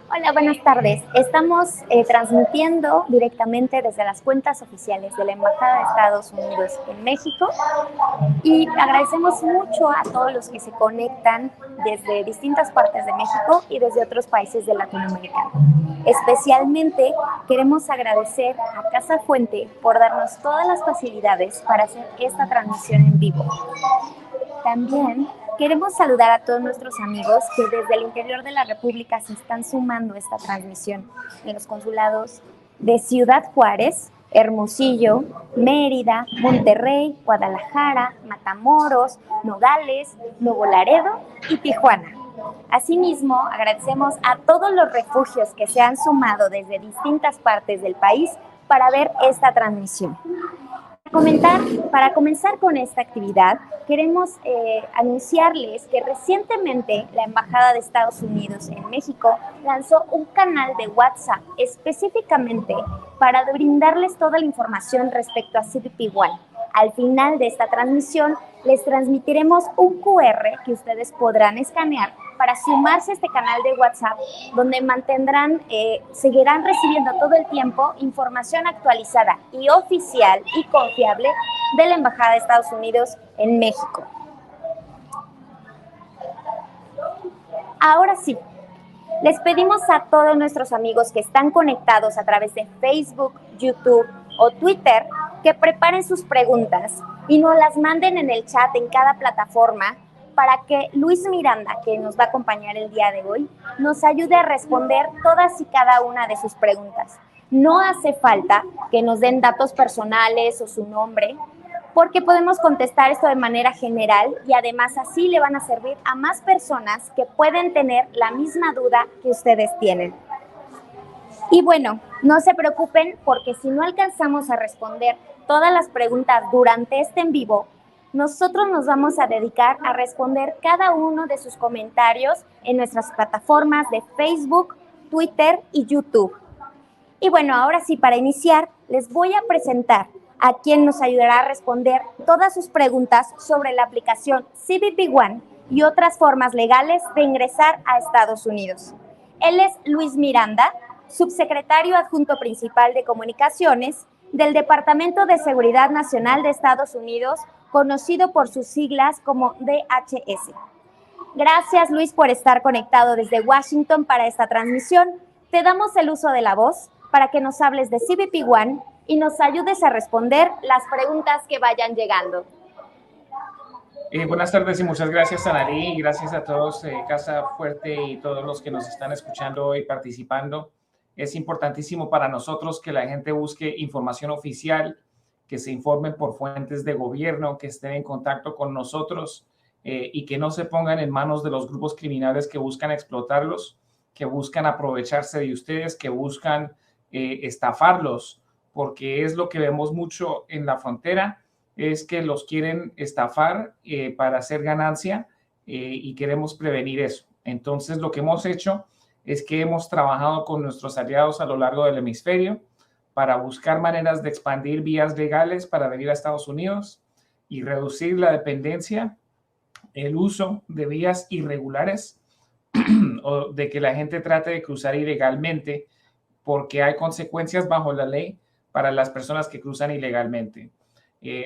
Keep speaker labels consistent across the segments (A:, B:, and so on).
A: Hola, buenas tardes. Estamos transmitiendo directamente desde las cuentas oficiales de la Embajada de Estados Unidos en México y agradecemos mucho a todos los que se conectan desde distintas partes de México y desde otros países de Latinoamérica. Especialmente queremos agradecer a Casa Fuente por darnos todas las facilidades para hacer esta transmisión en vivo. También queremos saludar a todos nuestros amigos que desde el interior de la República se están sumando a esta transmisión en los consulados de Ciudad Juárez, Hermosillo, Mérida, Monterrey, Guadalajara, Matamoros, Nogales, Nuevo Laredo y Tijuana. Asimismo, agradecemos a todos los refugios que se han sumado desde distintas partes del país para ver esta transmisión. Para comenzar con esta actividad, queremos anunciarles que recientemente la Embajada de Estados Unidos en México lanzó un canal de WhatsApp específicamente para brindarles toda la información respecto a CBP One. Al final de esta transmisión, les transmitiremos un QR que ustedes podrán escanear para sumarse a este canal de WhatsApp, donde seguirán recibiendo todo el tiempo información actualizada y oficial y confiable de la Embajada de Estados Unidos en México. Ahora sí, les pedimos a todos nuestros amigos que están conectados a través de Facebook, YouTube o Twitter que preparen sus preguntas y nos las manden en el chat en cada plataforma para que Luis Miranda, que nos va a acompañar el día de hoy, nos ayude a responder todas y cada una de sus preguntas. No hace falta que nos den datos personales o su nombre, porque podemos contestar esto de manera general y además así le van a servir a más personas que pueden tener la misma duda que ustedes tienen. Y bueno, no se preocupen porque si no alcanzamos a responder todas las preguntas durante este en vivo, nosotros nos vamos a dedicar a responder cada uno de sus comentarios en nuestras plataformas de Facebook, Twitter y YouTube. Y bueno, ahora sí, para iniciar, les voy a presentar a quien nos ayudará a responder todas sus preguntas sobre la aplicación CBP One y otras formas legales de ingresar a Estados Unidos. Él es Luis Miranda, subsecretario adjunto principal de Comunicaciones del Departamento de Seguridad Nacional de Estados Unidos, conocido por sus siglas como DHS. Gracias, Luis, por estar conectado desde Washington para esta transmisión. Te damos el uso de la voz para que nos hables de CBP One y nos ayudes a responder las preguntas que vayan llegando.
B: Buenas tardes y muchas gracias, Analí, y gracias a todos, Casa Fuerte y todos los que nos están escuchando y participando. Es importantísimo para nosotros que la gente busque información oficial, que se informen por fuentes de gobierno, que estén en contacto con nosotros y que no se pongan en manos de los grupos criminales que buscan explotarlos, que buscan aprovecharse de ustedes, que buscan estafarlos, porque es lo que vemos mucho en la frontera, es que los quieren estafar para hacer ganancia y queremos prevenir eso. Entonces, lo que hemos hecho es que hemos trabajado con nuestros aliados a lo largo del hemisferio para buscar maneras de expandir vías legales para venir a Estados Unidos y reducir la dependencia, el uso de vías irregulares o de que la gente trate de cruzar ilegalmente, porque hay consecuencias bajo la ley para las personas que cruzan ilegalmente.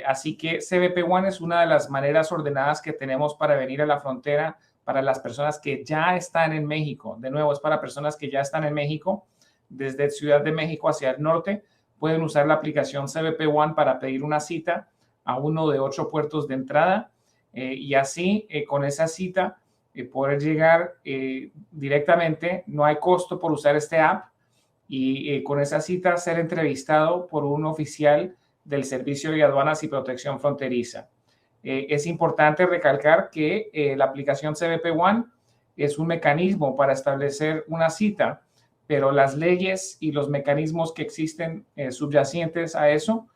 B: Así que CBP One es una de las maneras ordenadas que tenemos para venir a la frontera para las personas que ya están en México. De nuevo, es para personas que ya están en México. Desde Ciudad de México hacia el norte, pueden usar la aplicación CBP One para pedir una cita a uno de 8 puertos de entrada y así, con esa cita, poder llegar directamente. No hay costo por usar este app y con esa cita ser entrevistado por un oficial del Servicio de Aduanas y Protección Fronteriza. Es importante recalcar que la aplicación CBP One es un mecanismo para establecer una cita, pero las leyes y los mecanismos que existen subyacentes a eso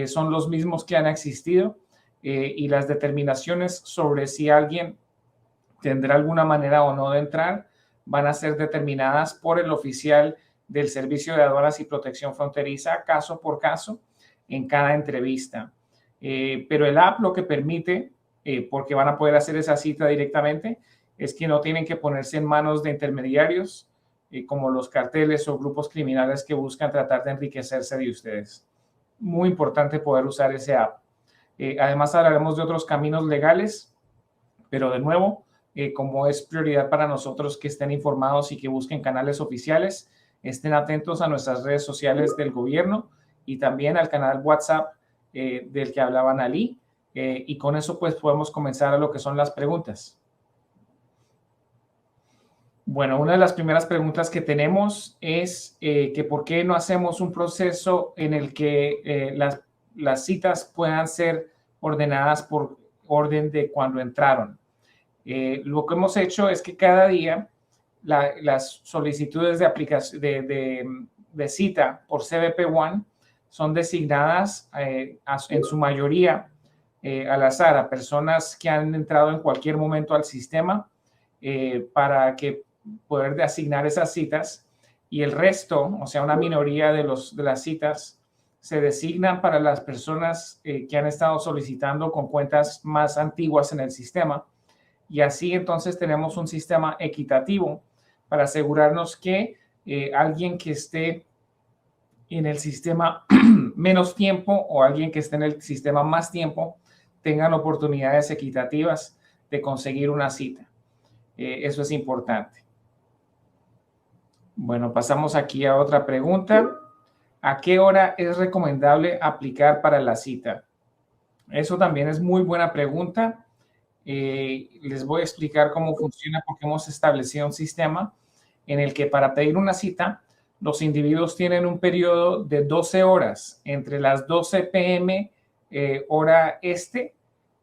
B: son los mismos que han existido y las determinaciones sobre si alguien tendrá alguna manera o no de entrar van a ser determinadas por el oficial del Servicio de Aduanas y Protección Fronteriza, caso por caso, en cada entrevista. Pero el app lo que permite, porque van a poder hacer esa cita directamente, es que no tienen que ponerse en manos de intermediarios como los carteles o grupos criminales que buscan tratar de enriquecerse de ustedes. Muy importante poder usar ese app. Además, hablaremos de otros caminos legales, pero de nuevo, como es prioridad para nosotros que estén informados y que busquen canales oficiales, estén atentos a nuestras redes sociales del gobierno y también al canal WhatsApp del que hablaban Ali. Y con eso pues podemos comenzar a lo que son las preguntas. Bueno, una de las primeras preguntas que tenemos es que por qué no hacemos un proceso en el que las citas puedan ser ordenadas por orden de cuando entraron. Lo que hemos hecho es que cada día las solicitudes de aplicación de cita por CBP One son designadas en su mayoría al azar a personas que han entrado en cualquier momento al sistema para que poder asignar esas citas, y el resto, o sea, una minoría de las citas se designan para las personas que han estado solicitando con cuentas más antiguas en el sistema. Y así entonces tenemos un sistema equitativo para asegurarnos que alguien que esté en el sistema menos tiempo o alguien que esté en el sistema más tiempo tengan oportunidades equitativas de conseguir una cita. Eso es importante. Bueno, pasamos aquí a otra pregunta. ¿A qué hora es recomendable aplicar para la cita? Eso también es muy buena pregunta. Les voy a explicar cómo funciona porque hemos establecido un sistema en el que para pedir una cita, los individuos tienen un periodo de 12 horas entre las 12 p.m. Hora este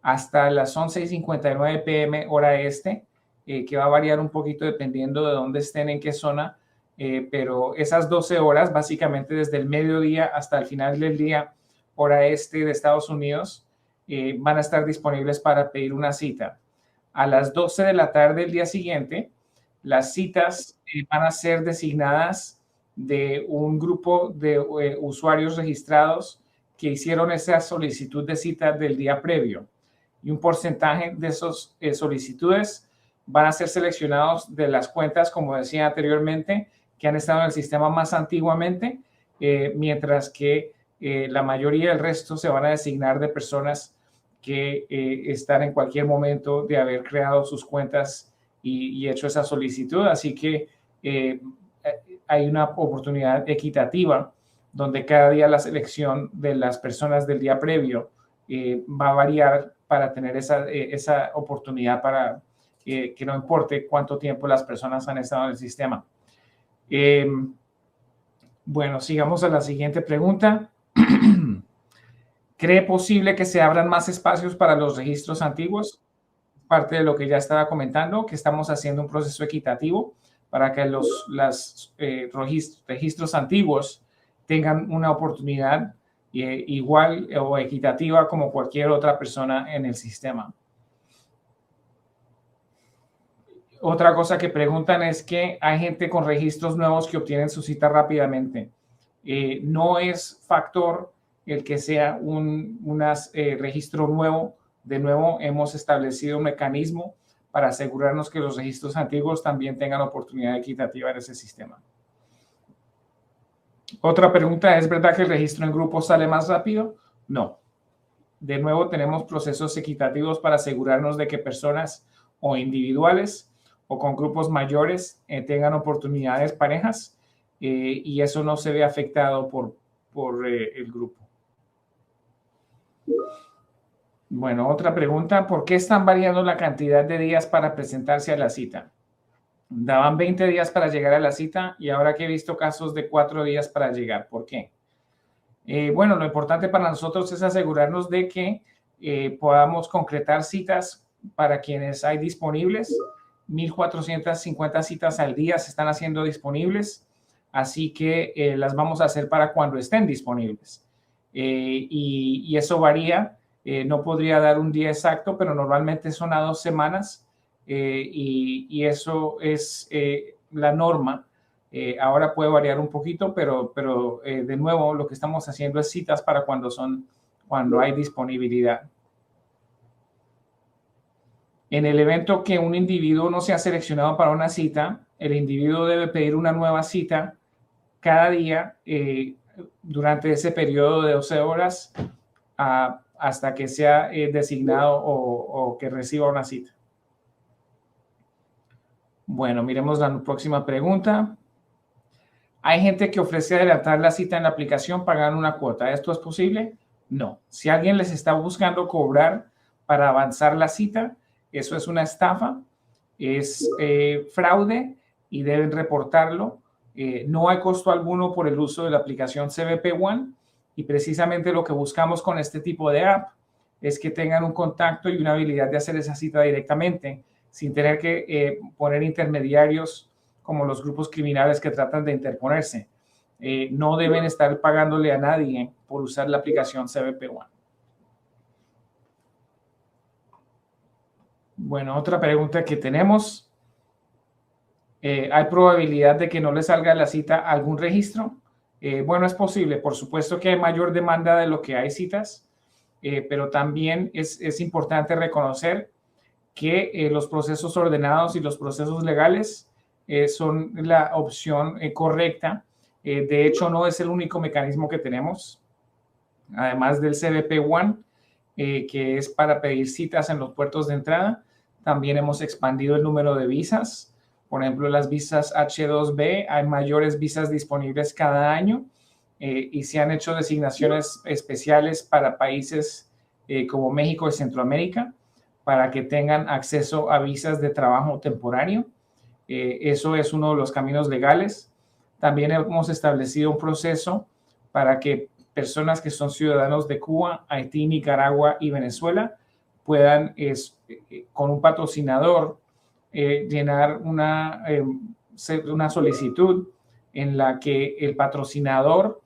B: hasta las 11:59 p.m. hora este, que va a variar un poquito dependiendo de dónde estén, en qué zona, pero esas 12 horas, básicamente desde el mediodía hasta el final del día, hora este de Estados Unidos, van a estar disponibles para pedir una cita. A las 12 de la tarde del día siguiente, las citas van a ser designadas de un grupo de usuarios registrados que hicieron esa solicitud de cita del día previo. Y un porcentaje de esas solicitudes van a ser seleccionados de las cuentas, como decía anteriormente, que han estado en el sistema más antiguamente, mientras que la mayoría del resto se van a designar de personas que están en cualquier momento de haber creado sus cuentas y hecho esa solicitud. Así que hay una oportunidad equitativa donde cada día la selección de las personas del día previo va a variar para tener esa oportunidad para que no importe cuánto tiempo las personas han estado en el sistema. Bueno, sigamos a la siguiente pregunta. ¿Cree posible que se abran más espacios para los registros antiguos? Parte de lo que ya estaba comentando, que estamos haciendo un proceso equitativo para que los registros antiguos tengan una oportunidad igual o equitativa como cualquier otra persona en el sistema. Otra cosa que preguntan es que hay gente con registros nuevos que obtienen su cita rápidamente. No es factor el que sea un registro nuevo. De nuevo, hemos establecido un mecanismo para asegurarnos que los registros antiguos también tengan oportunidad equitativa en ese sistema. Otra pregunta, ¿es verdad que el registro en grupo sale más rápido? No. De nuevo, tenemos procesos equitativos para asegurarnos de que personas o individuales o con grupos mayores tengan oportunidades parejas y eso no se ve afectado por el grupo. Bueno, otra pregunta, ¿por qué están variando la cantidad de días para presentarse a la cita? Daban 20 días para llegar a la cita y ahora que he visto casos de 4 días para llegar. ¿Por qué? Bueno, lo importante para nosotros es asegurarnos de que podamos concretar citas para quienes hay disponibles. 1,450 citas al día se están haciendo disponibles, así que las vamos a hacer para cuando estén disponibles. Y eso varía, no podría dar un día exacto, pero normalmente son a 2 semanas y eso es la norma. Ahora puede variar un poquito, pero de nuevo lo que estamos haciendo es citas para cuando hay disponibilidad. En el evento que un individuo no sea seleccionado para una cita, el individuo debe pedir una nueva cita cada día durante ese periodo de 12 horas hasta que sea designado o que reciba una cita. Bueno, miremos la próxima pregunta. ¿Hay gente que ofrece adelantar la cita en la aplicación pagando una cuota? ¿Esto es posible? No. Si alguien les está buscando cobrar para avanzar la cita, eso es una estafa, es fraude y deben reportarlo. No hay costo alguno por el uso de la aplicación CBP One y precisamente lo que buscamos con este tipo de app es que tengan un contacto y una habilidad de hacer esa cita directamente sin tener que poner intermediarios como los grupos criminales que tratan de interponerse. No deben estar pagándole a nadie por usar la aplicación CBP One. Bueno, otra pregunta que tenemos. ¿Hay probabilidad de que no le salga a la cita algún registro? Bueno, es posible. Por supuesto que hay mayor demanda de lo que hay citas, pero también es importante reconocer que los procesos ordenados y los procesos legales son la opción correcta. De hecho, no es el único mecanismo que tenemos, además del CBP One, que es para pedir citas en los puertos de entrada. También hemos expandido el número de visas. Por ejemplo, las visas H2B, hay mayores visas disponibles cada año y se han hecho designaciones especiales para países como México y Centroamérica para que tengan acceso a visas de trabajo temporario. Eso es uno de los caminos legales. También hemos establecido un proceso para que personas que son ciudadanos de Cuba, Haití, Nicaragua y Venezuela puedan, con un patrocinador, llenar una solicitud en la que el patrocinador,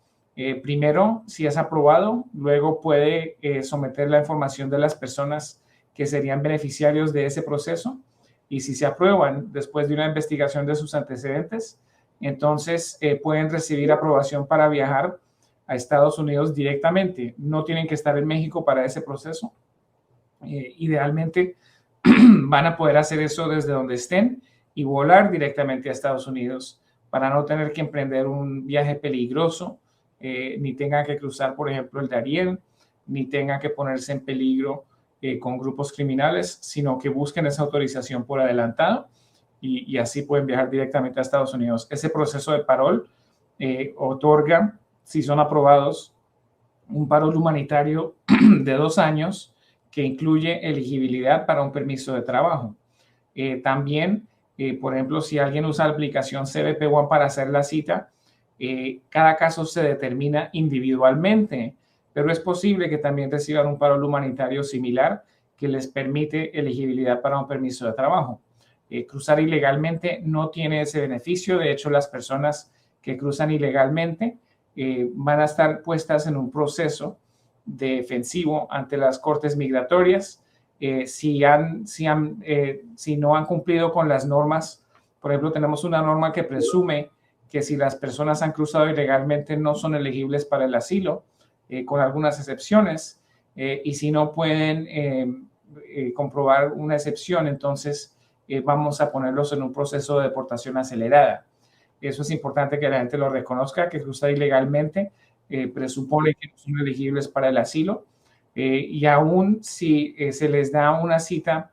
B: primero, si es aprobado, luego puede someter la información de las personas que serían beneficiarios de ese proceso. Y si se aprueban después de una investigación de sus antecedentes, entonces pueden recibir aprobación para viajar a Estados Unidos directamente. No tienen que estar en México para ese proceso. Idealmente van a poder hacer eso desde donde estén y volar directamente a Estados Unidos para no tener que emprender un viaje peligroso, ni tengan que cruzar, por ejemplo, el Darién, ni tengan que ponerse en peligro con grupos criminales, sino que busquen esa autorización por adelantado y así pueden viajar directamente a Estados Unidos. Ese proceso de parol otorga, si son aprobados, un parol humanitario de 2 años que incluye elegibilidad para un permiso de trabajo. También, por ejemplo, si alguien usa la aplicación CBP One para hacer la cita, cada caso se determina individualmente, pero es posible que también reciban un parol humanitario similar que les permite elegibilidad para un permiso de trabajo. Cruzar ilegalmente no tiene ese beneficio. De hecho, las personas que cruzan ilegalmente van a estar puestas en un proceso defensivo ante las cortes migratorias. Si no han cumplido con las normas, por ejemplo, tenemos una norma que presume que si las personas han cruzado ilegalmente no son elegibles para el asilo, con algunas excepciones, y si no pueden comprobar una excepción, entonces vamos a ponerlos en un proceso de deportación acelerada. Eso es importante que la gente lo reconozca, que cruzar ilegalmente presupone que no son elegibles para el asilo, y aún si se les da una cita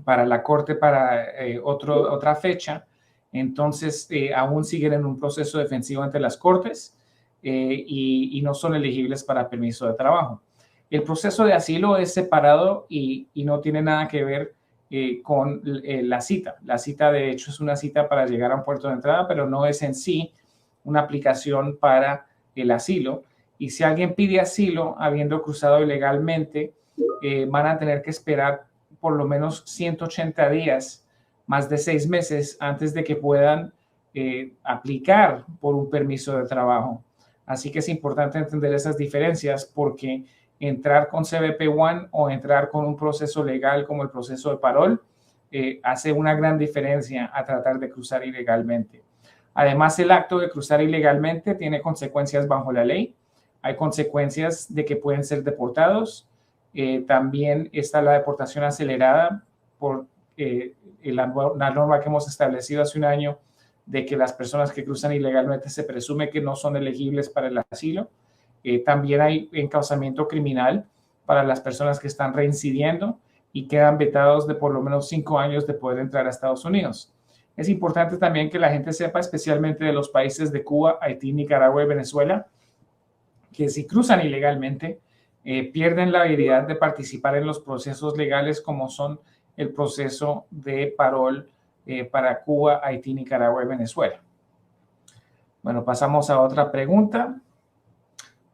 B: para la corte para otra fecha, entonces aún siguen en un proceso defensivo ante las cortes y no son elegibles para permiso de trabajo. El proceso de asilo es separado y no tiene nada que ver con la cita. La cita, de hecho, es una cita para llegar a un puerto de entrada, pero no es en sí una aplicación para el asilo. Y si alguien pide asilo habiendo cruzado ilegalmente, van a tener que esperar por lo menos 180 días, más de 6 meses, antes de que puedan aplicar por un permiso de trabajo. Así que es importante entender esas diferencias porque entrar con CBP One o entrar con un proceso legal como el proceso de parol hace una gran diferencia a tratar de cruzar ilegalmente. Además, el acto de cruzar ilegalmente tiene consecuencias bajo la ley. Hay consecuencias de que pueden ser deportados. También está la deportación acelerada por la norma que hemos establecido hace un año de que las personas que cruzan ilegalmente se presume que no son elegibles para el asilo. También hay encauzamiento criminal para las personas que están reincidiendo y quedan vetados de por lo menos 5 años de poder entrar a Estados Unidos. Es importante también que la gente sepa, especialmente de los países de Cuba, Haití, Nicaragua y Venezuela, que si cruzan ilegalmente, pierden la habilidad de participar en los procesos legales como son el proceso de parol para Cuba, Haití, Nicaragua y Venezuela. Bueno, pasamos a otra pregunta.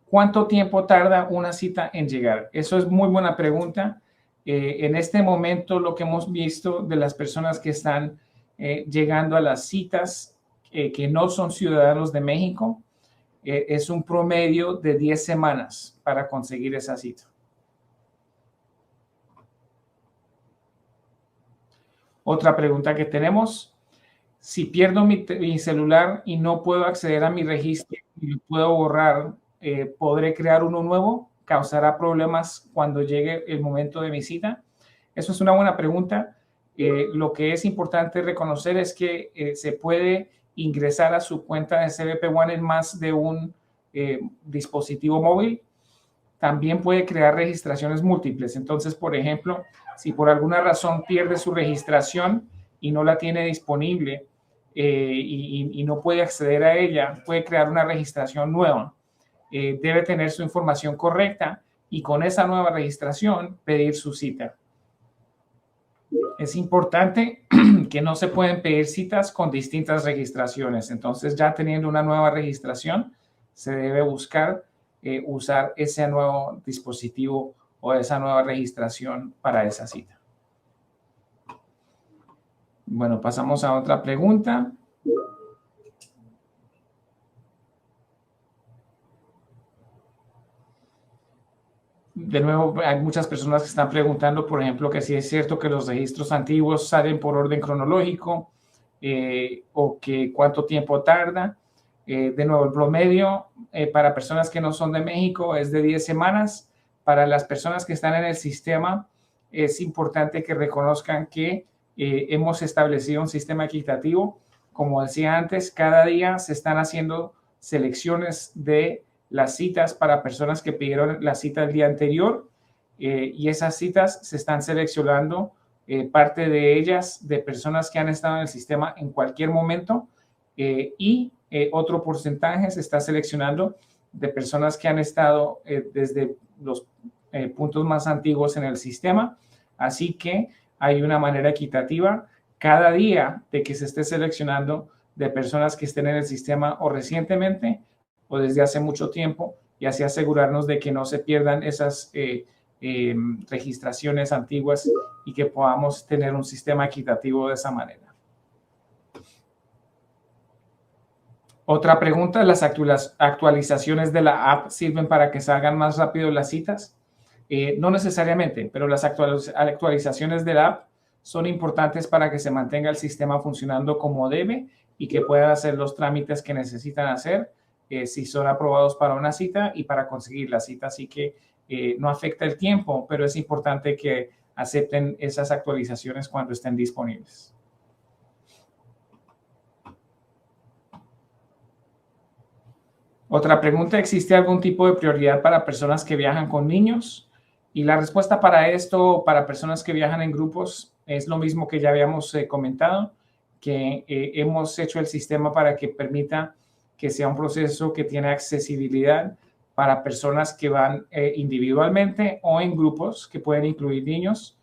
B: ¿Cuánto tiempo tarda una cita en llegar? Eso es muy buena pregunta. En este momento, lo que hemos visto de las personas que están llegando a las citas que no son ciudadanos de México, es un promedio de 10 semanas para conseguir esa cita. Otra pregunta que tenemos: si pierdo mi celular y no puedo acceder a mi registro y lo puedo borrar, ¿podré crear uno nuevo? ¿Causará problemas cuando llegue el momento de mi cita? Eso es una buena pregunta. Lo que es importante reconocer es que se puede ingresar a su cuenta de CBP One en más de un dispositivo móvil. También puede crear registraciones múltiples. Entonces, por ejemplo, si por alguna razón pierde su registración y no la tiene disponible y no puede acceder a ella, puede crear una registración nueva. Debe tener su información correcta y con esa nueva registración pedir su cita. Es importante que no se pueden pedir citas con distintas registraciones. Entonces, ya teniendo una nueva registración, se debe buscar usar ese nuevo dispositivo o esa nueva registración para esa cita. Bueno, pasamos a otra pregunta. De nuevo, hay muchas personas que están preguntando, por ejemplo, que si es cierto que los registros antiguos salen por orden cronológico o que cuánto tiempo tarda. De nuevo, el promedio para personas que no son de México es de 10 semanas. Para las personas que están en el sistema, es importante que reconozcan que hemos establecido un sistema equitativo. Como decía antes, cada día se están haciendo selecciones de las citas para personas que pidieron la cita el día anterior y esas citas se están seleccionando, parte de ellas de personas que han estado en el sistema en cualquier momento y otro porcentaje se está seleccionando de personas que han estado desde los puntos más antiguos en el sistema. Así que hay una manera equitativa cada día de que se esté seleccionando de personas que estén en el sistema o recientemente o desde hace mucho tiempo, y así asegurarnos de que no se pierdan esas registraciones antiguas y que podamos tener un sistema equitativo de esa manera. Otra pregunta: ¿las actualizaciones de la app sirven para que salgan más rápido las citas? No necesariamente, pero las actualizaciones de la app son importantes para que se mantenga el sistema funcionando como debe y que puedan hacer los trámites que necesitan hacer si son aprobados para una cita y para conseguir la cita. Así que no afecta el tiempo, pero es importante que acepten esas actualizaciones cuando estén disponibles. Otra pregunta: ¿existe algún tipo de prioridad para personas que viajan con niños? Y la respuesta para esto, para personas que viajan en grupos, es lo mismo que ya habíamos comentado, que hemos hecho el sistema para que permita que sea un proceso que tiene accesibilidad para personas que van individualmente o en grupos que pueden incluir niños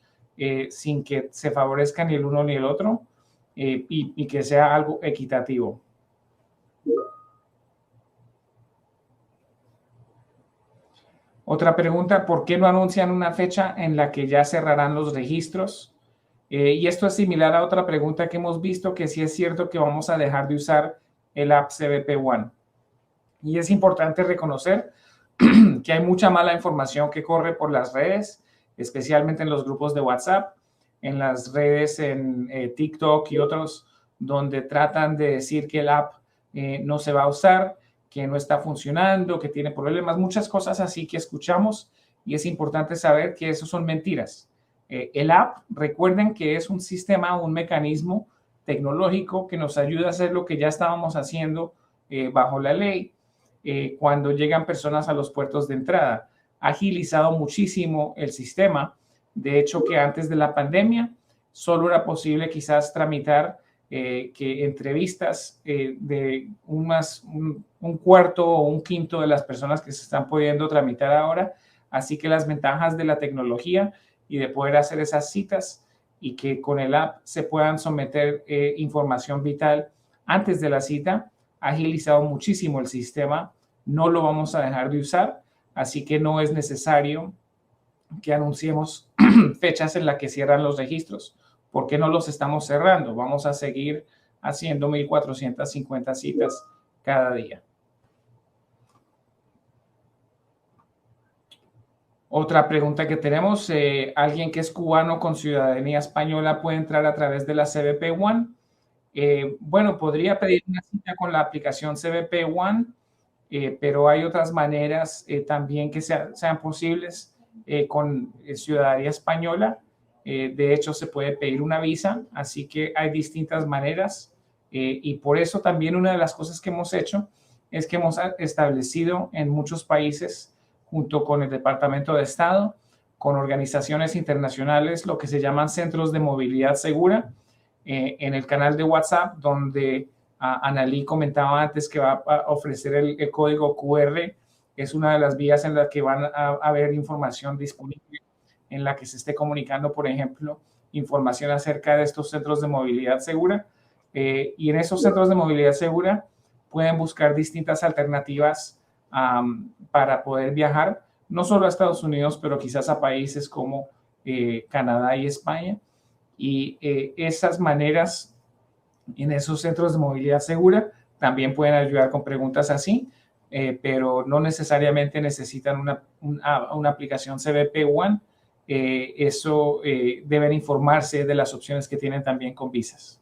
B: sin que se favorezca ni el uno ni el otro y que sea algo equitativo. Otra pregunta: ¿por qué no anuncian una fecha en la que ya cerrarán los registros? Y esto es similar a otra pregunta que hemos visto, que sí es cierto que vamos a dejar de usar el app CBP One. Y es importante reconocer que hay mucha mala información que corre por las redes, especialmente en los grupos de WhatsApp, en las redes en TikTok y otros, donde tratan de decir que el app no se va a usar, que no está funcionando, que tiene problemas, muchas cosas así que escuchamos, y es importante saber que eso son mentiras. El app, recuerden que es un sistema, un mecanismo tecnológico que nos ayuda a hacer lo que ya estábamos haciendo bajo la ley cuando llegan personas a los puertos de entrada. Ha agilizado muchísimo el sistema. De hecho, que antes de la pandemia solo era posible quizás tramitar que entrevistas de un cuarto o un quinto de las personas que se están pudiendo tramitar ahora. Así que las ventajas de la tecnología y de poder hacer esas citas y que con el app se puedan someter información vital antes de la cita, ha agilizado muchísimo el sistema. No lo vamos a dejar de usar, así que no es necesario que anunciemos fechas en las que cierran los registros. ¿Por qué no los estamos cerrando? Vamos a seguir haciendo 1,450 citas cada día. Otra pregunta que tenemos, ¿alguien que es cubano con ciudadanía española puede entrar a través de la CBP One? Bueno, podría pedir una cita con la aplicación CBP One, pero hay otras maneras también que sean posibles con ciudadanía española. De hecho, se puede pedir una visa, así que hay distintas maneras y por eso también una de las cosas que hemos hecho es que hemos establecido en muchos países junto con el Departamento de Estado, con organizaciones internacionales, lo que se llaman centros de movilidad segura, en el canal de WhatsApp, donde Analí comentaba antes que va a ofrecer el código QR, es una de las vías en las que van a haber información disponible, en la que se esté comunicando, por ejemplo, información acerca de estos centros de movilidad segura. Y en esos centros de movilidad segura pueden buscar distintas alternativas para poder viajar, no solo a Estados Unidos, pero quizás a países como Canadá y España. Y esas maneras en esos centros de movilidad segura también pueden ayudar con preguntas así, pero no necesariamente necesitan una aplicación CBP One. Deben informarse de las opciones que tienen también con visas.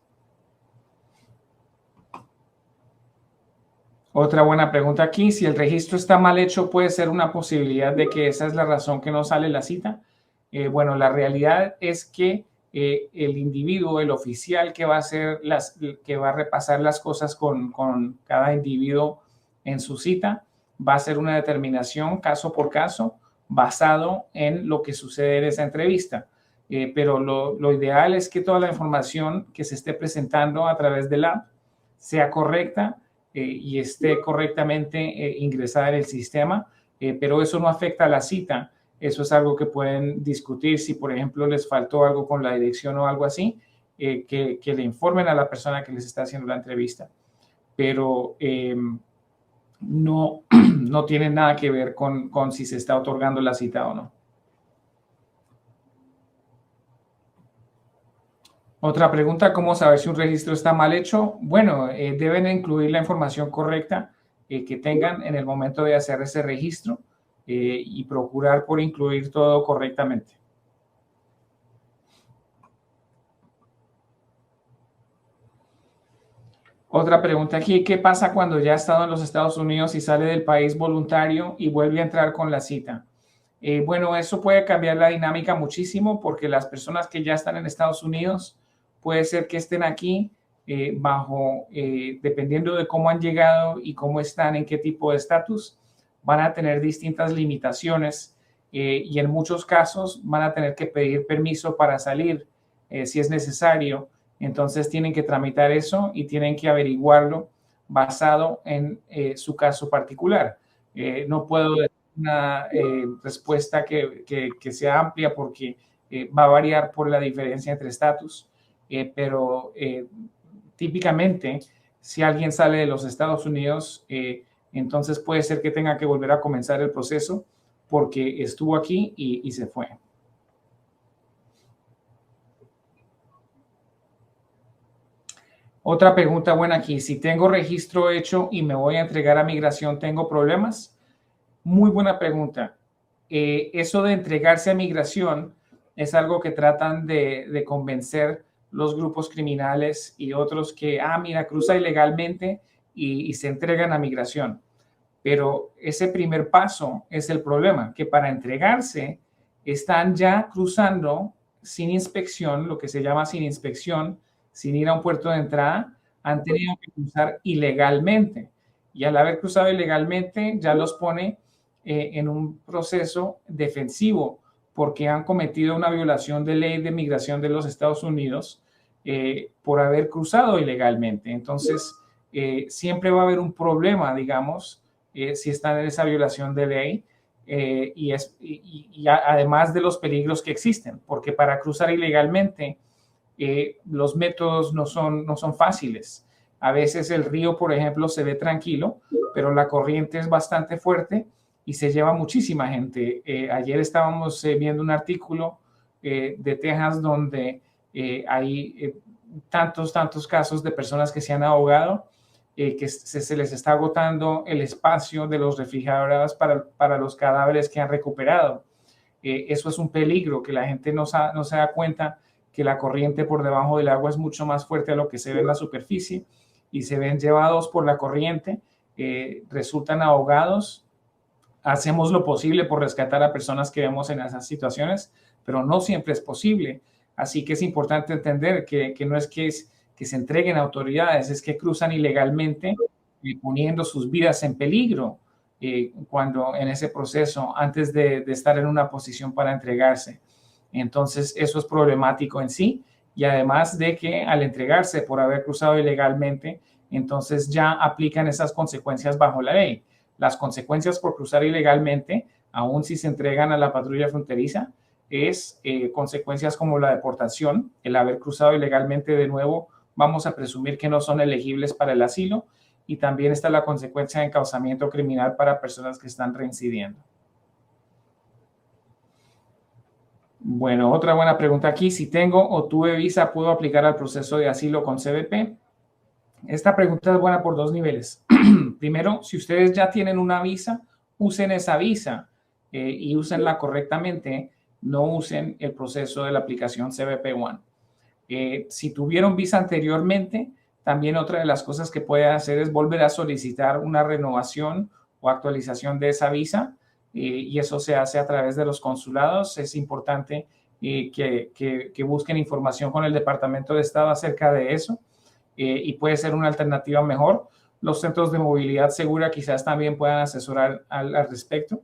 B: Otra buena pregunta aquí, si el registro está mal hecho, ¿puede ser una posibilidad de que esa es la razón que no sale la cita? Bueno, la realidad es que el individuo, el oficial que va a repasar las cosas con cada individuo en su cita, va a hacer una determinación caso por caso basado en lo que sucede en esa entrevista. Pero lo ideal es que toda la información que se esté presentando a través del app sea correcta y esté correctamente ingresada en el sistema, pero eso no afecta a la cita. Eso es algo que pueden discutir si, por ejemplo, les faltó algo con la dirección o algo así, que le informen a la persona que les está haciendo la entrevista. Pero no tiene nada que ver con si se está otorgando la cita o no. Otra pregunta, ¿cómo saber si un registro está mal hecho? Bueno, deben incluir la información correcta que tengan en el momento de hacer ese registro y procurar por incluir todo correctamente. Otra pregunta aquí, ¿qué pasa cuando ya ha estado en los Estados Unidos y sale del país voluntario y vuelve a entrar con la cita? Bueno, eso puede cambiar la dinámica muchísimo porque las personas que ya están en Estados Unidos puede ser que estén aquí dependiendo de cómo han llegado y cómo están, en qué tipo de estatus, van a tener distintas limitaciones y en muchos casos van a tener que pedir permiso para salir si es necesario. Entonces tienen que tramitar eso y tienen que averiguarlo basado en su caso particular. No puedo decir una respuesta que sea amplia porque va a variar por la diferencia entre estatus. Pero típicamente, si alguien sale de los Estados Unidos, entonces puede ser que tenga que volver a comenzar el proceso porque estuvo aquí y se fue. Otra pregunta buena aquí, si tengo registro hecho y me voy a entregar a migración, ¿tengo problemas? Muy buena pregunta. Eso de entregarse a migración es algo que tratan de convencer los grupos criminales y otros que, mira, cruza ilegalmente y se entregan a migración. Pero ese primer paso es el problema, que para entregarse están ya cruzando sin inspección, lo que se llama sin inspección, sin ir a un puerto de entrada, han tenido que cruzar ilegalmente. Y al haber cruzado ilegalmente ya los pone en un proceso defensivo porque han cometido una violación de ley de migración de los Estados Unidos por haber cruzado ilegalmente. Entonces, siempre va a haber un problema, digamos, si están en esa violación de ley. Y además de los peligros que existen, porque para cruzar ilegalmente los métodos no son fáciles. A veces el río, por ejemplo, se ve tranquilo, pero la corriente es bastante fuerte y se lleva muchísima gente. Ayer estábamos viendo un artículo de Texas donde hay tantos casos de personas que se han ahogado, que se les está agotando el espacio de los refrigeradores para los cadáveres que han recuperado. Eso es un peligro, que la gente no se da cuenta que la corriente por debajo del agua es mucho más fuerte a lo que se ve en la superficie y se ven llevados por la corriente, resultan ahogados. Hacemos lo posible por rescatar a personas que vemos en esas situaciones, pero no siempre es posible. Así que es importante entender que no es que se entreguen a autoridades, es que cruzan ilegalmente poniendo sus vidas en peligro cuando en ese proceso, antes de estar en una posición para entregarse. Entonces, eso es problemático en sí, y además de que al entregarse por haber cruzado ilegalmente, entonces ya aplican esas consecuencias bajo la ley. Las consecuencias por cruzar ilegalmente, aun si se entregan a la patrulla fronteriza, es consecuencias como la deportación, el haber cruzado ilegalmente de nuevo, vamos a presumir que no son elegibles para el asilo, y también está la consecuencia de encauzamiento criminal para personas que están reincidiendo. Bueno, otra buena pregunta aquí. Si tengo o tuve visa, ¿puedo aplicar al proceso de asilo con CBP? Esta pregunta es buena por dos niveles. Primero, si ustedes ya tienen una visa, usen esa visa y úsenla correctamente. No usen el proceso de la aplicación CBP One. Si tuvieron visa anteriormente, también otra de las cosas que pueden hacer es volver a solicitar una renovación o actualización de esa visa, y eso se hace a través de los consulados. Es importante que busquen información con el Departamento de Estado acerca de eso, y puede ser una alternativa mejor. Los centros de movilidad segura quizás también puedan asesorar al respecto.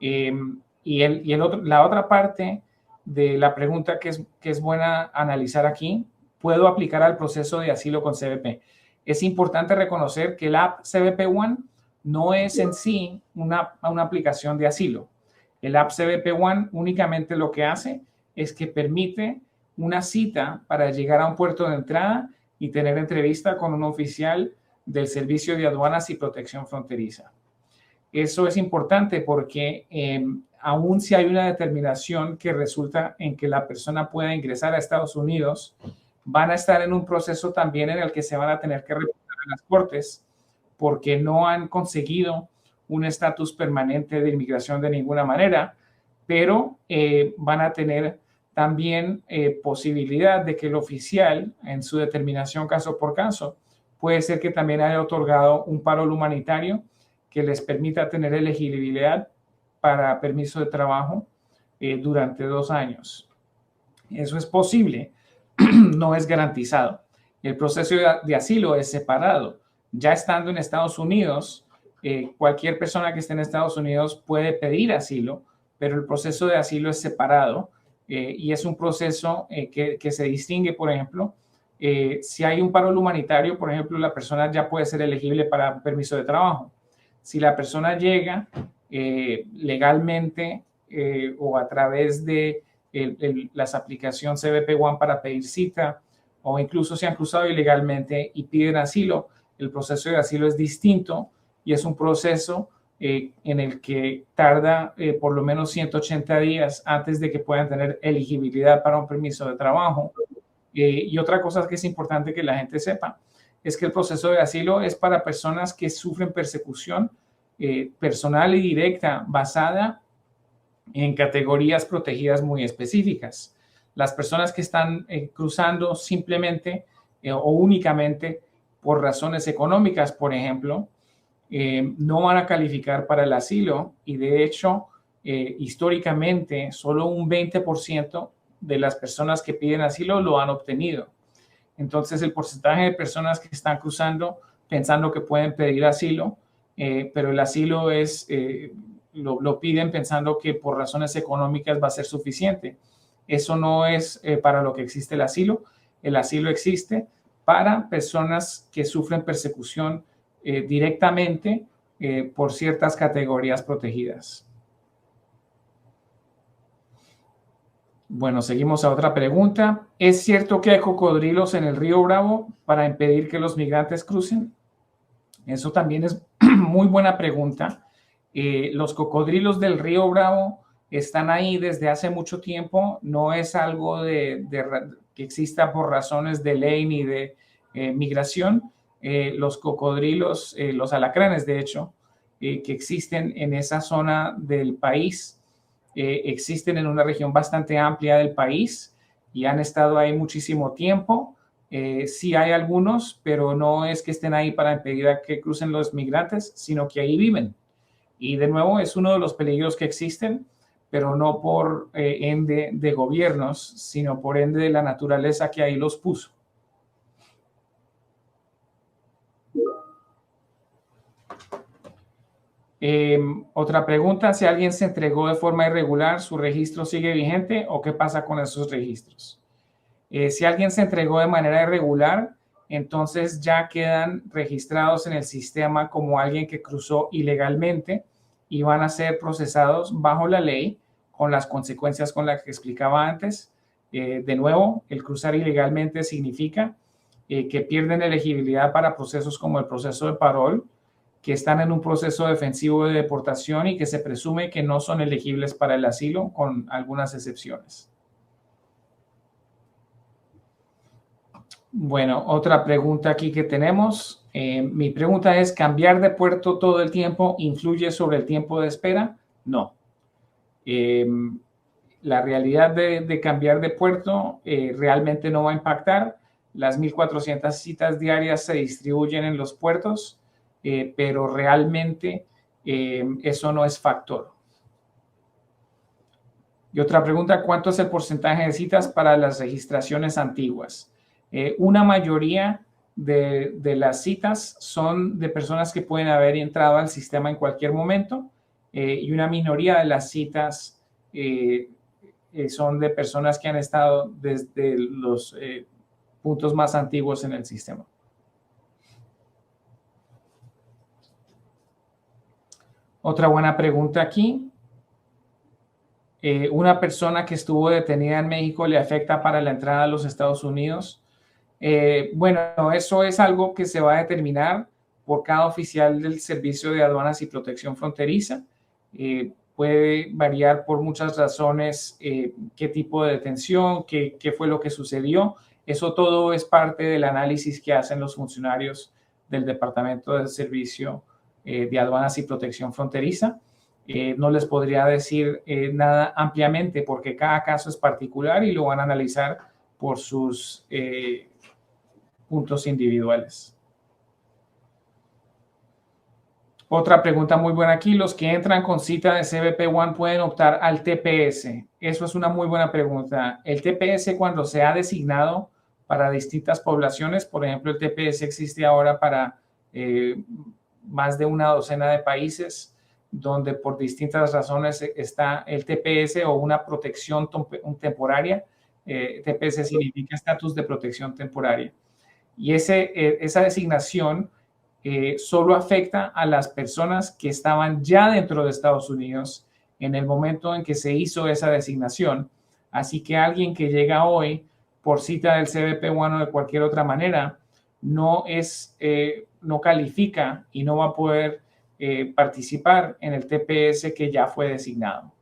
B: La otra parte de la pregunta que es buena analizar aquí, ¿puedo aplicar al proceso de asilo con CBP? Es importante reconocer que la app CBP One no es en sí una aplicación de asilo. El app CBP One únicamente lo que hace es que permite una cita para llegar a un puerto de entrada y tener entrevista con un oficial del Servicio de Aduanas y Protección Fronteriza. Eso es importante porque aun si hay una determinación que resulta en que la persona pueda ingresar a Estados Unidos, van a estar en un proceso también en el que se van a tener que reportar a las cortes porque no han conseguido un estatus permanente de inmigración de ninguna manera, pero van a tener también posibilidad de que el oficial, en su determinación caso por caso, puede ser que también haya otorgado un parol humanitario que les permita tener elegibilidad para permiso de trabajo durante 2 años. Eso es posible, no es garantizado. El proceso de asilo es separado. Ya estando en Estados Unidos, cualquier persona que esté en Estados Unidos puede pedir asilo, pero el proceso de asilo es separado y es un proceso que se distingue, por ejemplo, si hay un parol humanitario, por ejemplo, la persona ya puede ser elegible para un permiso de trabajo. Si la persona llega legalmente o a través de las aplicaciones CBP One para pedir cita, o incluso se han cruzado ilegalmente y piden asilo, el proceso de asilo es distinto y es un proceso en el que tarda por lo menos 180 días antes de que puedan tener elegibilidad para un permiso de trabajo. Y otra cosa que es importante que la gente sepa es que el proceso de asilo es para personas que sufren persecución personal y directa basada en categorías protegidas muy específicas. Las personas que están cruzando simplemente o únicamente por razones económicas, por ejemplo, no van a calificar para el asilo y de hecho históricamente solo un 20% de las personas que piden asilo lo han obtenido. Entonces, el porcentaje de personas que están cruzando pensando que pueden pedir asilo, pero el asilo lo piden pensando que por razones económicas va a ser suficiente. Eso no es para lo que existe el asilo. El asilo existe para personas que sufren persecución directamente por ciertas categorías protegidas. Bueno, seguimos a otra pregunta. ¿Es cierto que hay cocodrilos en el río Bravo para impedir que los migrantes crucen? Eso también es muy buena pregunta. Los cocodrilos del río Bravo están ahí desde hace mucho tiempo. No es algo que exista por razones de ley ni de migración. Los cocodrilos, los alacranes, de hecho, que existen en esa zona del país, existen en una región bastante amplia del país y han estado ahí muchísimo tiempo. Sí hay algunos, pero no es que estén ahí para impedir a que crucen los migrantes, sino que ahí viven. Y de nuevo es uno de los peligros que existen, pero no por ende de gobiernos, sino por ende de la naturaleza que ahí los puso. Otra pregunta, si alguien se entregó de forma irregular, ¿su registro sigue vigente o qué pasa con esos registros? Si alguien se entregó de manera irregular, entonces ya quedan registrados en el sistema como alguien que cruzó ilegalmente y van a ser procesados bajo la ley con las consecuencias con las que explicaba antes. De nuevo, el cruzar ilegalmente significa que pierden elegibilidad para procesos como el proceso de parol, que están en un proceso defensivo de deportación y que se presume que no son elegibles para el asilo, con algunas excepciones. Bueno, otra pregunta aquí que tenemos. Mi pregunta es, ¿cambiar de puerto todo el tiempo influye sobre el tiempo de espera? No. La realidad de cambiar de puerto realmente no va a impactar. Las 1.400 citas diarias se distribuyen en los puertos, pero realmente eso no es factor. Y otra pregunta, ¿cuánto es el porcentaje de citas para las registraciones antiguas? Una mayoría de las citas son de personas que pueden haber entrado al sistema en cualquier momento y una minoría de las citas son de personas que han estado desde los puntos más antiguos en el sistema. Otra buena pregunta aquí. ¿Una persona que estuvo detenida en México le afecta para la entrada a los Estados Unidos? Bueno, eso es algo que se va a determinar por cada oficial del Servicio de Aduanas y Protección Fronteriza. Puede variar por muchas razones qué tipo de detención, qué fue lo que sucedió. Eso todo es parte del análisis que hacen los funcionarios del Departamento del Servicio de Aduanas y Protección Fronteriza. No les podría decir nada ampliamente porque cada caso es particular y lo van a analizar por sus puntos individuales. Otra pregunta muy buena aquí, ¿los que entran con cita de CBP One pueden optar al TPS? Eso es una muy buena pregunta. El TPS, cuando se ha designado para distintas poblaciones, por ejemplo, el TPS existe ahora para más de una docena de países, donde por distintas razones está el TPS o una protección temporaria. TPS significa estatus de protección temporaria. Y esa designación solo afecta a las personas que estaban ya dentro de Estados Unidos en el momento en que se hizo esa designación. Así que alguien que llega hoy por cita del CBP One o de cualquier otra manera no califica y no va a poder participar en el TPS que ya fue designado.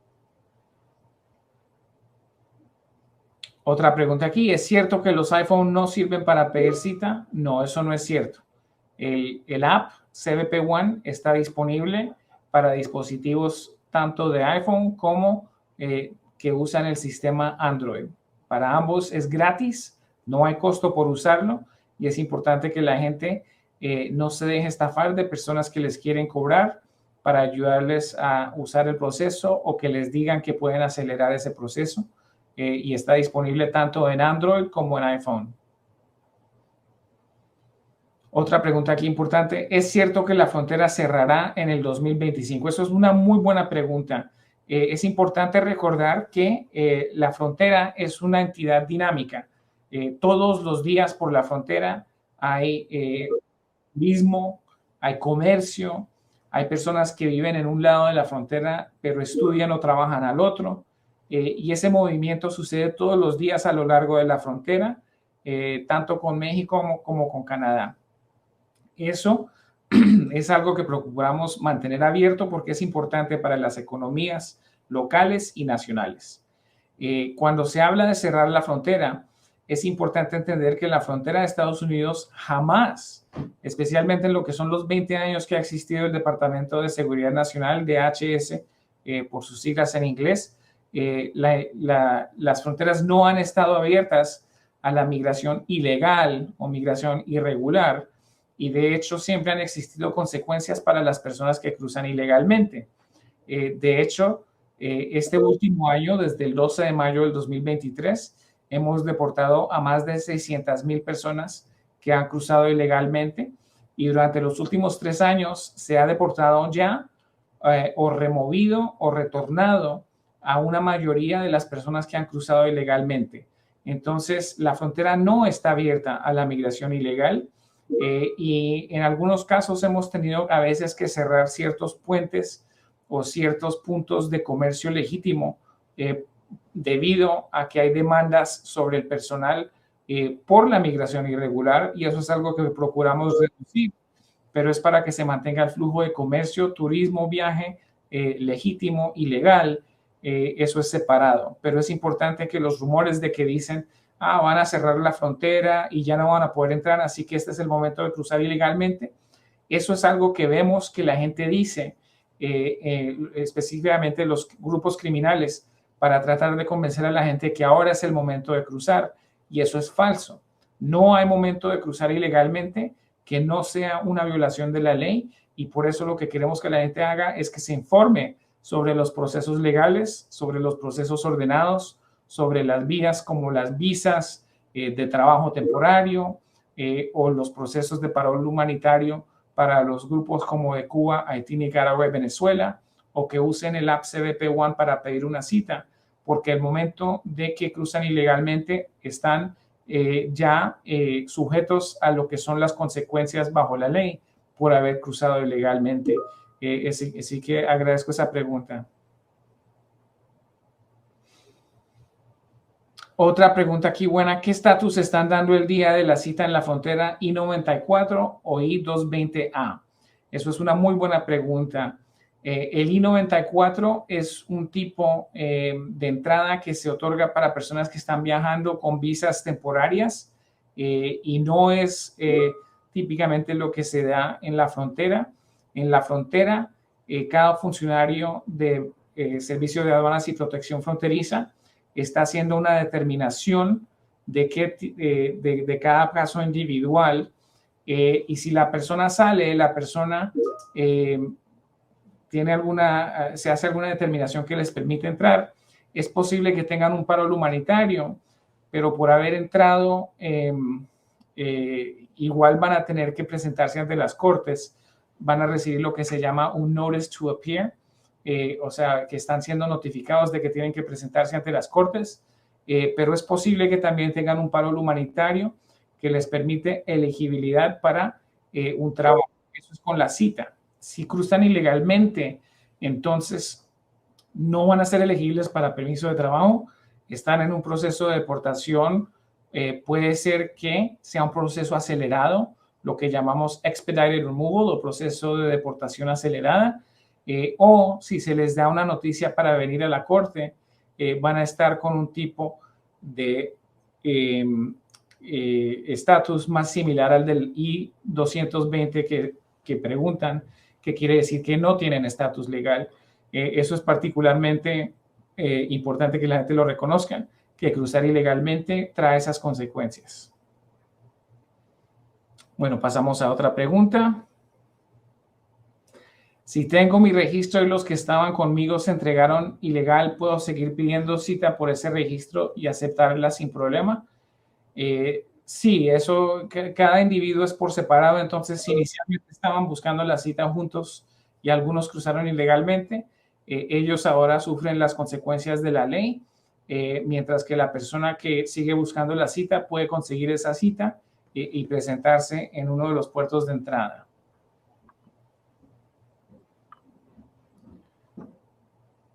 B: Otra pregunta aquí, ¿es cierto que los iPhone no sirven para pedir cita? No, eso no es cierto. El app CBP One está disponible para dispositivos tanto de iPhone como que usan el sistema Android. Para ambos es gratis, no hay costo por usarlo y es importante que la gente no se deje estafar de personas que les quieren cobrar para ayudarles a usar el proceso o que les digan que pueden acelerar ese proceso. y está disponible tanto en Android como en iPhone. Otra pregunta aquí importante. ¿Es cierto que la frontera cerrará en el 2025? Eso es una muy buena pregunta. Es importante recordar que la frontera es una entidad dinámica. Todos los días por la frontera hay turismo, hay comercio, hay personas que viven en un lado de la frontera, pero estudian o trabajan al otro. Y ese movimiento sucede todos los días a lo largo de la frontera, tanto con México como con Canadá. Eso es algo que procuramos mantener abierto porque es importante para las economías locales y nacionales. Cuando se habla de cerrar la frontera, es importante entender que la frontera de Estados Unidos jamás, especialmente en lo que son los 20 años que ha existido el Departamento de Seguridad Nacional, DHS, por sus siglas en inglés, las fronteras no han estado abiertas a la migración ilegal o migración irregular, y de hecho siempre han existido consecuencias para las personas que cruzan ilegalmente. De hecho, este último año, desde el 12 de mayo del 2023, hemos deportado a más de 600,000 personas que han cruzado ilegalmente, y durante los últimos 3 años se ha deportado ya o removido o retornado a una mayoría de las personas que han cruzado ilegalmente. Entonces, la frontera no está abierta a la migración ilegal. Y en algunos casos hemos tenido a veces que cerrar ciertos puentes o ciertos puntos de comercio legítimo debido a que hay demandas sobre el personal por la migración irregular, y eso es algo que procuramos reducir, pero es para que se mantenga el flujo de comercio, turismo, viaje legítimo y legal. Eso es separado, pero es importante que los rumores de que dicen van a cerrar la frontera y ya no van a poder entrar, así que este es el momento de cruzar ilegalmente. Eso es algo que vemos que la gente dice, específicamente los grupos criminales, para tratar de convencer a la gente que ahora es el momento de cruzar, y eso es falso. No hay momento de cruzar ilegalmente que no sea una violación de la ley, y por eso lo que queremos que la gente haga es que se informe sobre los procesos legales, sobre los procesos ordenados, sobre las vías como las visas de trabajo temporario o los procesos de parol humanitario para los grupos como de Cuba, Haití, Nicaragua y Venezuela, o que usen el app CBP One para pedir una cita, porque al momento de que cruzan ilegalmente están ya sujetos a lo que son las consecuencias bajo la ley por haber cruzado ilegalmente. Así que agradezco esa pregunta. Otra pregunta aquí buena. ¿Qué estatus están dando el día de la cita en la frontera I-94 o I-220A? Eso es una muy buena pregunta. El I-94 es un tipo de entrada que se otorga para personas que están viajando con visas temporarias y no es típicamente lo que se da en la frontera. En la frontera, cada funcionario de Servicio de Aduanas y Protección Fronteriza está haciendo una determinación de cada caso individual, y si la persona sale, la persona se hace alguna determinación que les permite entrar. Es posible que tengan un parol humanitario, pero por haber entrado, igual van a tener que presentarse ante las cortes, van a recibir lo que se llama un notice to appear, o sea, que están siendo notificados de que tienen que presentarse ante las cortes, pero es posible que también tengan un parol humanitario que les permite elegibilidad para un trabajo. Eso es con la cita. Si cruzan ilegalmente, entonces no van a ser elegibles para permiso de trabajo, están en un proceso de deportación, puede ser que sea un proceso acelerado, lo que llamamos expedited removal o proceso de deportación acelerada, o si se les da una noticia para venir a la corte, van a estar con un tipo de estatus más similar al del I-220 que preguntan, que quiere decir que no tienen estatus legal. Eso es particularmente importante que la gente lo reconozca, que cruzar ilegalmente trae esas consecuencias. Bueno, pasamos a otra pregunta. Si tengo mi registro y los que estaban conmigo se entregaron ilegal, ¿puedo seguir pidiendo cita por ese registro y aceptarla sin problema? Sí, eso, cada individuo es por separado, entonces si inicialmente estaban buscando la cita juntos y algunos cruzaron ilegalmente, ellos ahora sufren las consecuencias de la ley, mientras que la persona que sigue buscando la cita puede conseguir esa cita y presentarse en uno de los puertos de entrada.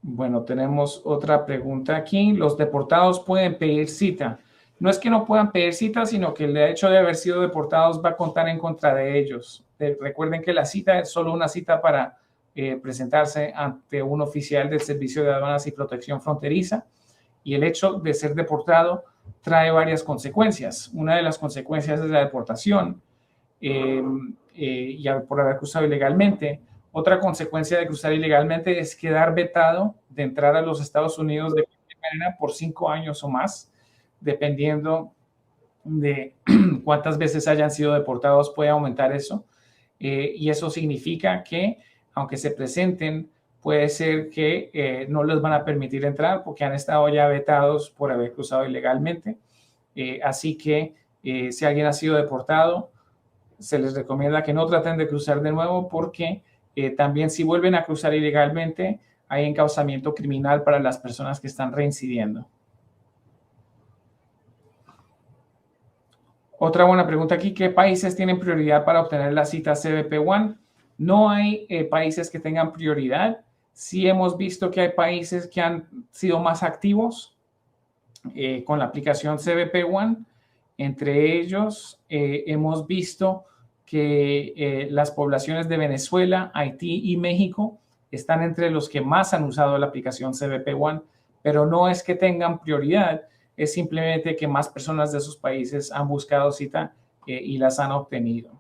B: Bueno, tenemos otra pregunta aquí. ¿Los deportados pueden pedir cita? No es que no puedan pedir cita, sino que el hecho de haber sido deportados va a contar en contra de ellos. Recuerden que la cita es solo una cita para presentarse ante un oficial del Servicio de Aduanas y Protección Fronteriza, y el hecho de ser deportado trae varias consecuencias. Una de las consecuencias es la deportación y por haber cruzado ilegalmente. Otra consecuencia de cruzar ilegalmente es quedar vetado de entrar a los Estados Unidos de cualquier manera por 5 años o más, dependiendo de cuántas veces hayan sido deportados, puede aumentar eso. Y eso significa que, aunque se presenten, puede ser que no les van a permitir entrar porque han estado ya vetados por haber cruzado ilegalmente. Así que si alguien ha sido deportado, se les recomienda que no traten de cruzar de nuevo porque también si vuelven a cruzar ilegalmente, hay encauzamiento criminal para las personas que están reincidiendo. Otra buena pregunta aquí, ¿qué países tienen prioridad para obtener la cita CBP One? No hay países que tengan prioridad. Sí hemos visto que hay países que han sido más activos con la aplicación CBP One. Entre ellos, hemos visto que las poblaciones de Venezuela, Haití y México están entre los que más han usado la aplicación CBP One, pero no es que tengan prioridad, es simplemente que más personas de esos países han buscado cita y las han obtenido.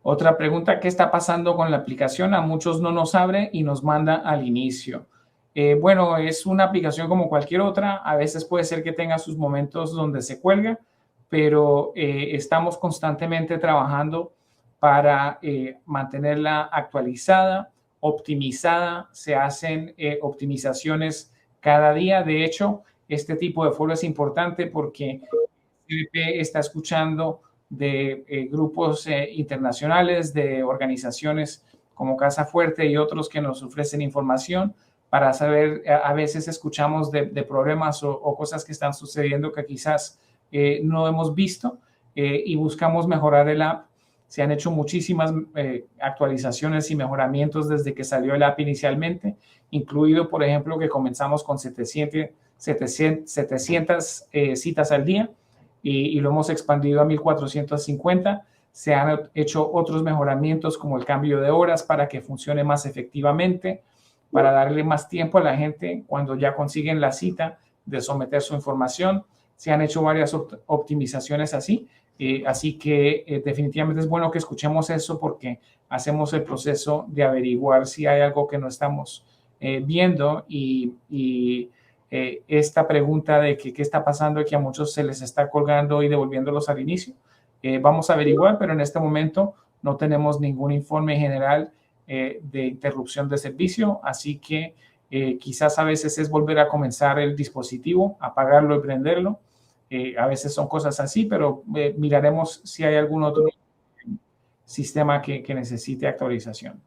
B: Otra pregunta, ¿qué está pasando con la aplicación? A muchos no nos abre y nos manda al inicio. Bueno, es una aplicación como cualquier otra. A veces puede ser que tenga sus momentos donde se cuelga, pero estamos constantemente trabajando para mantenerla actualizada, optimizada. Se hacen optimizaciones cada día. De hecho, este tipo de foro es importante porque CBP está escuchando de grupos internacionales, de organizaciones como Casa Fuerte y otros que nos ofrecen información para saber, a veces escuchamos de problemas o cosas que están sucediendo que quizás no hemos visto y buscamos mejorar el app. Se han hecho muchísimas actualizaciones y mejoramientos desde que salió el app inicialmente, incluido, por ejemplo, que comenzamos con 700 citas al día y lo hemos expandido a 1450. Se han hecho otros mejoramientos como el cambio de horas para que funcione más efectivamente, para darle más tiempo a la gente cuando ya consiguen la cita de someter su información. Se han hecho varias optimizaciones así. Así que definitivamente es bueno que escuchemos eso porque hacemos el proceso de averiguar si hay algo que no estamos viendo y esta pregunta de qué está pasando y que a muchos se les está colgando y devolviéndolos al inicio. Vamos a averiguar, pero en este momento no tenemos ningún informe general de interrupción de servicio, así que quizás a veces es volver a comenzar el dispositivo, apagarlo y prenderlo. A veces son cosas así, pero miraremos si hay algún otro sistema que necesite actualización.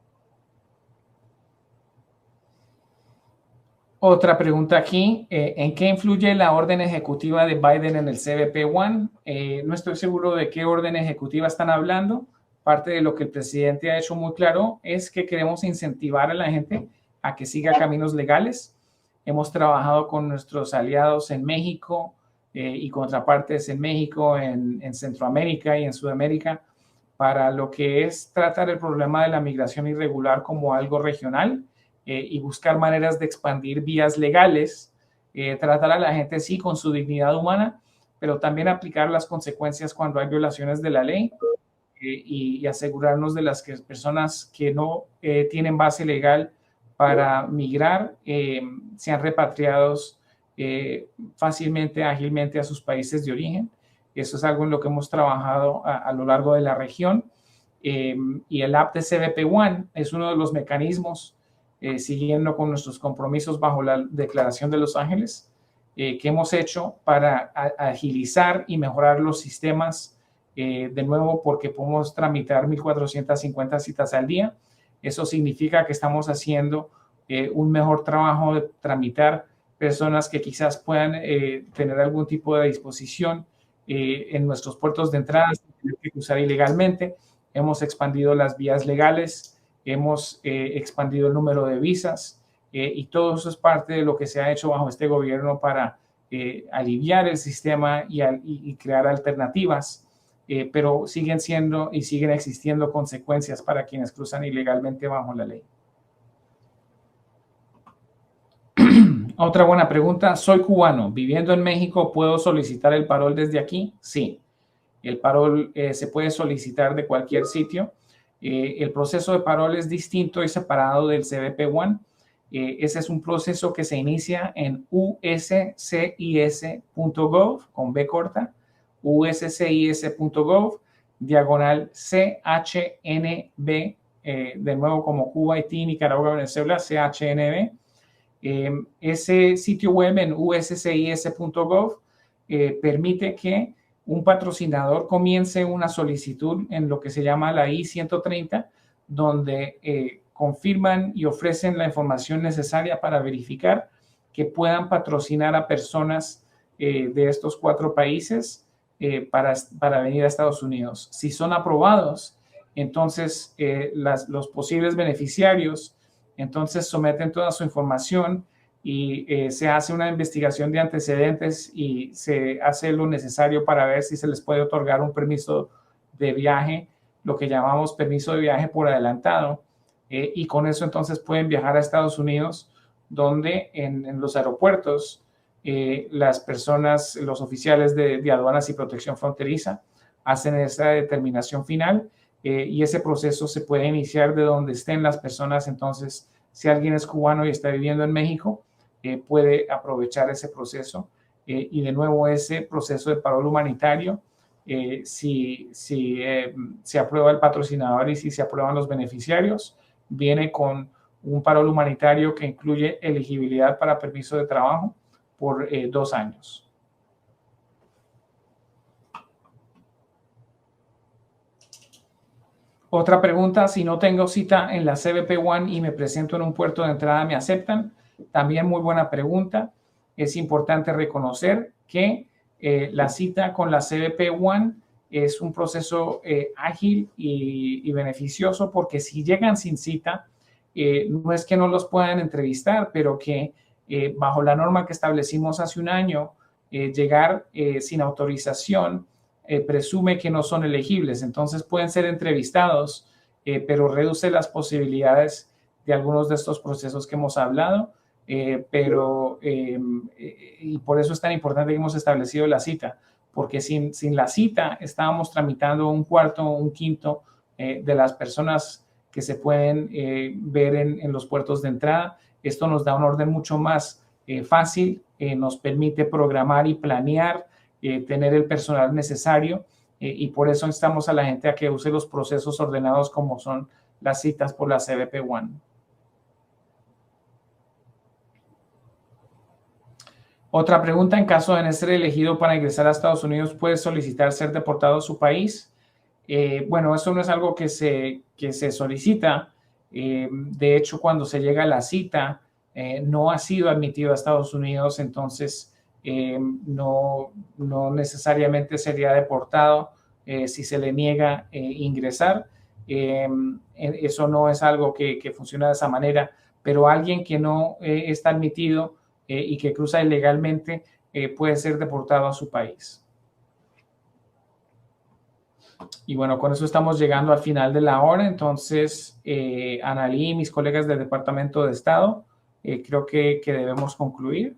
B: Otra pregunta aquí, ¿en qué influye la orden ejecutiva de Biden en el CBP One? No estoy seguro de qué orden ejecutiva están hablando. Parte de lo que el presidente ha hecho muy claro es que queremos incentivar a la gente a que siga caminos legales. Hemos trabajado con nuestros aliados en México y contrapartes en México, en Centroamérica y en Sudamérica para lo que es tratar el problema de la migración irregular como algo regional y buscar maneras de expandir vías legales, tratar a la gente sí con su dignidad humana, pero también aplicar las consecuencias cuando hay violaciones de la ley y asegurarnos de las personas que no tienen base legal para migrar sean repatriados fácilmente, ágilmente a sus países de origen. Eso es algo en lo que hemos trabajado a lo largo de la región. Y el app de CBP One es uno de los mecanismos, siguiendo con nuestros compromisos bajo la Declaración de Los Ángeles, que hemos hecho para agilizar y mejorar los sistemas, de nuevo, porque podemos tramitar 1.450 citas al día. Eso significa que estamos haciendo un mejor trabajo de tramitar personas que quizás puedan tener algún tipo de disposición en nuestros puertos de entrada, sin tener que cruzar ilegalmente. Hemos expandido las vías legales, hemos expandido el número de visas, y todo eso es parte de lo que se ha hecho bajo este gobierno para aliviar el sistema y crear alternativas, pero siguen siendo y siguen existiendo consecuencias para quienes cruzan ilegalmente bajo la ley. Otra buena pregunta. Soy cubano, viviendo en México, ¿puedo solicitar el parol desde aquí? Sí. El parol se puede solicitar de cualquier sitio. El proceso de parol es distinto y separado del CBP One. Ese es un proceso que se inicia en uscis.gov, con B corta, uscis.gov, diagonal CHNB, de nuevo como Cuba, Haití, Nicaragua, Venezuela, CHNB. Ese sitio web en uscis.gov permite que un patrocinador comience una solicitud en lo que se llama la I-130, donde confirman y ofrecen la información necesaria para verificar que puedan patrocinar a personas de estos 4 países para venir a Estados Unidos. Si son aprobados, entonces los posibles beneficiarios entonces someten toda su información y se hace una investigación de antecedentes y se hace lo necesario para ver si se les puede otorgar un permiso de viaje, lo que llamamos permiso de viaje por adelantado, y con eso entonces pueden viajar a Estados Unidos, donde en los aeropuertos las personas, los oficiales de aduanas y protección fronteriza hacen esa determinación final, y ese proceso se puede iniciar de donde estén las personas. Entonces, si alguien es cubano y está viviendo en México, puede aprovechar ese proceso, y de nuevo ese proceso de parol humanitario, si se aprueba el patrocinador y si se aprueban los beneficiarios, viene con un parol humanitario que incluye elegibilidad para permiso de trabajo por 2 años. Otra pregunta: si no tengo cita en la CBP One y me presento en un puerto de entrada, ¿me aceptan? También muy buena pregunta. Es importante reconocer que la cita con la CBP One es un proceso ágil y beneficioso, porque si llegan sin cita, no es que no los puedan entrevistar, pero que bajo la norma que establecimos hace un año, llegar sin autorización presume que no son elegibles. Entonces pueden ser entrevistados, pero reduce las posibilidades de algunos de estos procesos que hemos hablado, y por eso es tan importante que hemos establecido la cita, porque sin la cita estábamos tramitando un cuarto o un quinto de las personas que se pueden ver en los puertos de entrada. Esto nos da un orden mucho más fácil, nos permite programar y planear, tener el personal necesario, y por eso instamos a la gente a que use los procesos ordenados como son las citas por la CBP One. Otra pregunta: en caso de no ser elegido para ingresar a Estados Unidos, ¿puede solicitar ser deportado a su país? Bueno, eso no es algo que se solicita. De hecho, cuando se llega a la cita, no ha sido admitido a Estados Unidos, entonces no necesariamente sería deportado si se le niega ingresar. Eso no es algo que funciona de esa manera, pero alguien que no está admitido y que cruza ilegalmente puede ser deportado a su país. Y bueno, con eso estamos llegando al final de la hora. Entonces, Analí y mis colegas del Departamento de Estado, creo que debemos concluir.